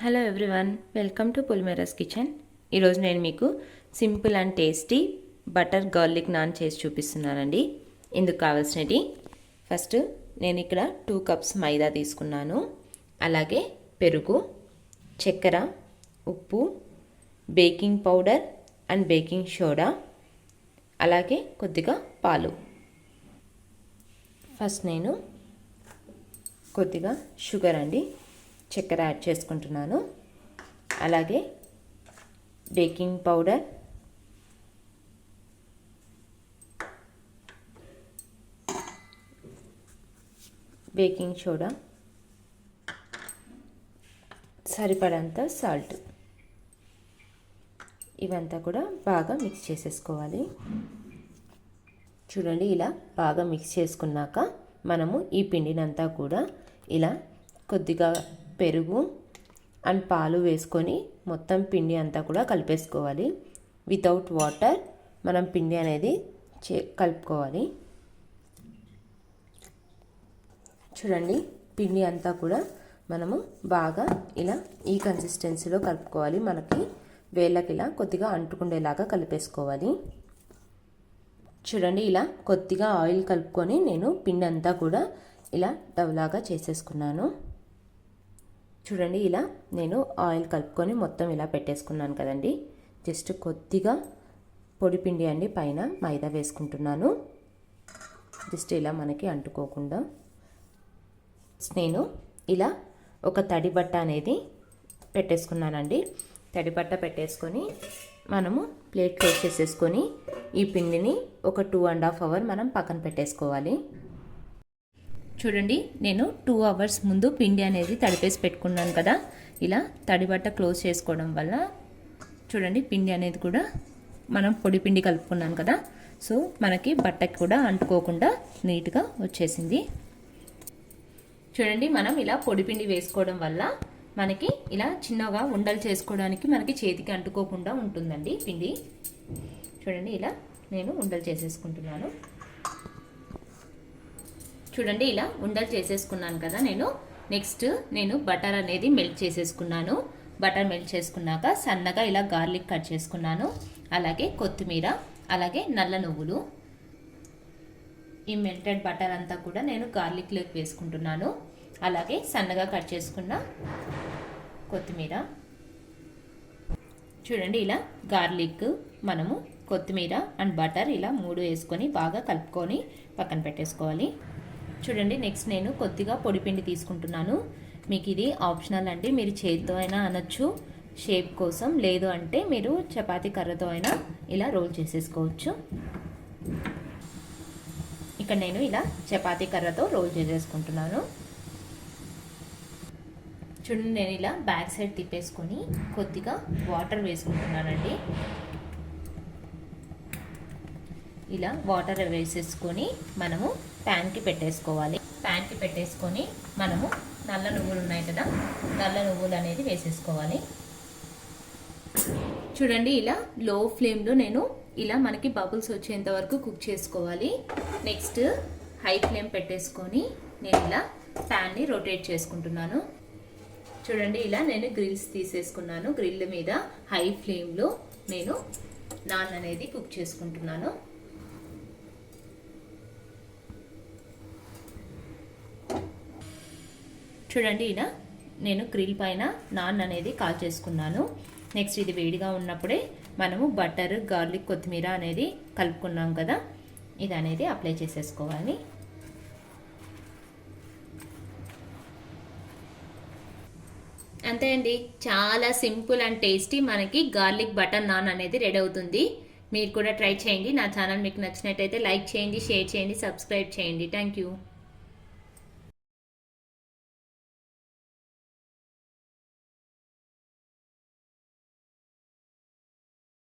Hello everyone, welcome to Polimera's kitchen. ఈరోజు నేను మీకు simple and tasty butter garlic naan చేసి చూపిస్తున్నానండి. ఇందుకు కావాల్సినవి ఫస్ట్ నేను ఇక్కడ 2 కప్స్ మైదా తీసుకున్నాను. అలాగే పెరుగు, చక్కెర, ఉప్పు, baking powder and baking soda, అలాగే కొద్దిగా పాలు. ఫస్ట్ నేను కొద్దిగా షుగర్ అండి, చక్కెర యాడ్ చేసుకుంటున్నాను. అలాగే బేకింగ్ పౌడర్, బేకింగ్ సోడా, సరిపడంత సాల్ట్, ఇవంతా కూడా బాగా మిక్స్ చేసేసుకోవాలి. చూడండి, ఇలా బాగా మిక్స్ చేసుకున్నాక మనము ఈ పిండినంతా కూడా ఇలా కొద్దిగా పెరుగు అండ్ పాలు వేసుకొని మొత్తం పిండి అంతా కూడా కలిపేసుకోవాలి. వితౌట్ వాటర్ మనం పిండి అనేది కలుపుకోవాలి. చూడండి, పిండి అంతా కూడా మనము బాగా ఇలా ఈ కన్సిస్టెన్సీలో కలుపుకోవాలి. మనకి వేళ్ళకి ఇలా కొద్దిగా అంటుకుండేలాగా కలిపేసుకోవాలి. చూడండి, ఇలా కొద్దిగా ఆయిల్ కలుపుకొని నేను పిండి అంతా కూడా ఇలా డవ్లాగా చేసేసుకున్నాను. చూడండి, ఇలా నేను ఆయిల్ కలుపుకొని మొత్తం ఇలా పెట్టేసుకున్నాను కదండి. జస్ట్ కొద్దిగా పొడి పిండి అండి పైన మైదా వేసుకుంటున్నాను, జస్ట్ ఇలా మనకి అంటుకోకుండా. నేను ఇలా ఒక తడి బట్ట అనేది పెట్టేసుకున్నానండి. తడి బట్ట పెట్టేసుకొని మనము ప్లేట్ క్లోజ్ చేసేసుకొని ఈ పిండిని ఒక 2.5 అవర్స్ మనం పక్కన పెట్టేసుకోవాలి. చూడండి, నేను 2 అవర్స్ ముందు పిండి అనేది తడిపేసి పెట్టుకున్నాను కదా. ఇలా తడి బట్ట క్లోజ్ చేసుకోవడం వల్ల చూడండి పిండి అనేది కూడా మనం పొడి పిండి కలుపుకున్నాను కదా, సో మనకి బట్టకి కూడా అంటుకోకుండా నీట్గా వచ్చేసింది. చూడండి, మనం ఇలా పొడి పిండి వేసుకోవడం వల్ల మనకి ఇలా చిన్నగా ఉండలు చేసుకోవడానికి మనకి చేతికి అంటుకోకుండా ఉంటుందండి పిండి. చూడండి, ఇలా నేను ఉండలు చేసేసుకుంటున్నాను. చూడండి, ఇలా ఉండలు చేసేసుకున్నాను కదా. నెక్స్ట్ నేను బటర్ అనేది మెల్ట్ చేసేసుకున్నాను. బటర్ మెల్ట్ చేసుకున్నాక సన్నగా ఇలా గార్లిక్ కట్ చేసుకున్నాను. అలాగే కొత్తిమీర, అలాగే నల్ల నువ్వులు. ఈ మెల్టెడ్ బటర్ అంతా కూడా నేను గార్లిక్లోకి వేసుకుంటున్నాను. అలాగే సన్నగా కట్ చేసుకున్న కొత్తిమీర. చూడండి, ఇలా గార్లిక్, మనము కొత్తిమీర అండ్ బటర్ ఇలా 3 వేసుకొని బాగా కలుపుకొని పక్కన పెట్టేసుకోవాలి. చూడండి, నెక్స్ట్ నేను కొద్దిగా పొడిపిండి తీసుకుంటున్నాను. మీకు ఇది ఆప్షనల్ అండి, మీరు చేతితో అయినా అనొచ్చు షేప్ కోసం, లేదు అంటే మీరు చపాతీ కర్రతో అయినా ఇలా రోల్ చేసేసుకోవచ్చు. ఇక్కడ నేను ఇలా చపాతీ కర్రతో రోల్ చేసేసుకుంటున్నాను. చూడండి, నేను ఇలా బ్యాక్ సైడ్ తిప్పేసుకొని కొద్దిగా వాటర్ వేసుకుంటున్నానండి. ఇలా వాటర్ వేసేసుకొని మనము ప్యాన్కి పెట్టేసుకోవాలి. ప్యాన్కి పెట్టేసుకొని మనము నల్ల నువ్వులు ఉన్నాయి కదా, నల్ల నువ్వులు అనేది వేసేసుకోవాలి. చూడండి, ఇలా లో ఫ్లేమ్లో నేను ఇలా మనకి బబుల్స్ వచ్చేంత వరకు కుక్ చేసుకోవాలి. నెక్స్ట్ హై ఫ్లేమ్ పెట్టేసుకొని నేను ఇలా ప్యాన్ని రొటేట్ చేసుకుంటున్నాను. చూడండి, ఇలా నేను గ్రిల్స్ తీసేసుకున్నాను. గ్రిల్ మీద హై ఫ్లేమ్లో నేను నాన్ అనేది కుక్ చేసుకుంటున్నాను. చూడండి, ఇలా నేను గ్రిల్ పైన నాన్ అనేది కాల్ చేసుకున్నాను. నెక్స్ట్ ఇది వేడిగా ఉన్నప్పుడే మనము బటర్, గార్లిక్, కొత్తిమీర అనేది కలుపుకున్నాం కదా, ఇది అనేది అప్లై చేసేసుకోవాలి. అంతే అండి, చాలా సింపుల్ అండ్ టేస్టీ మనకి గార్లిక్ బటర్ నాన్ అనేది రెడీ అవుతుంది. మీరు కూడా ట్రై చేయండి. నా ఛానల్ మీకు నచ్చినట్టయితే లైక్ చేయండి, షేర్ చేయండి, సబ్స్క్రైబ్ చేయండి. Thank you.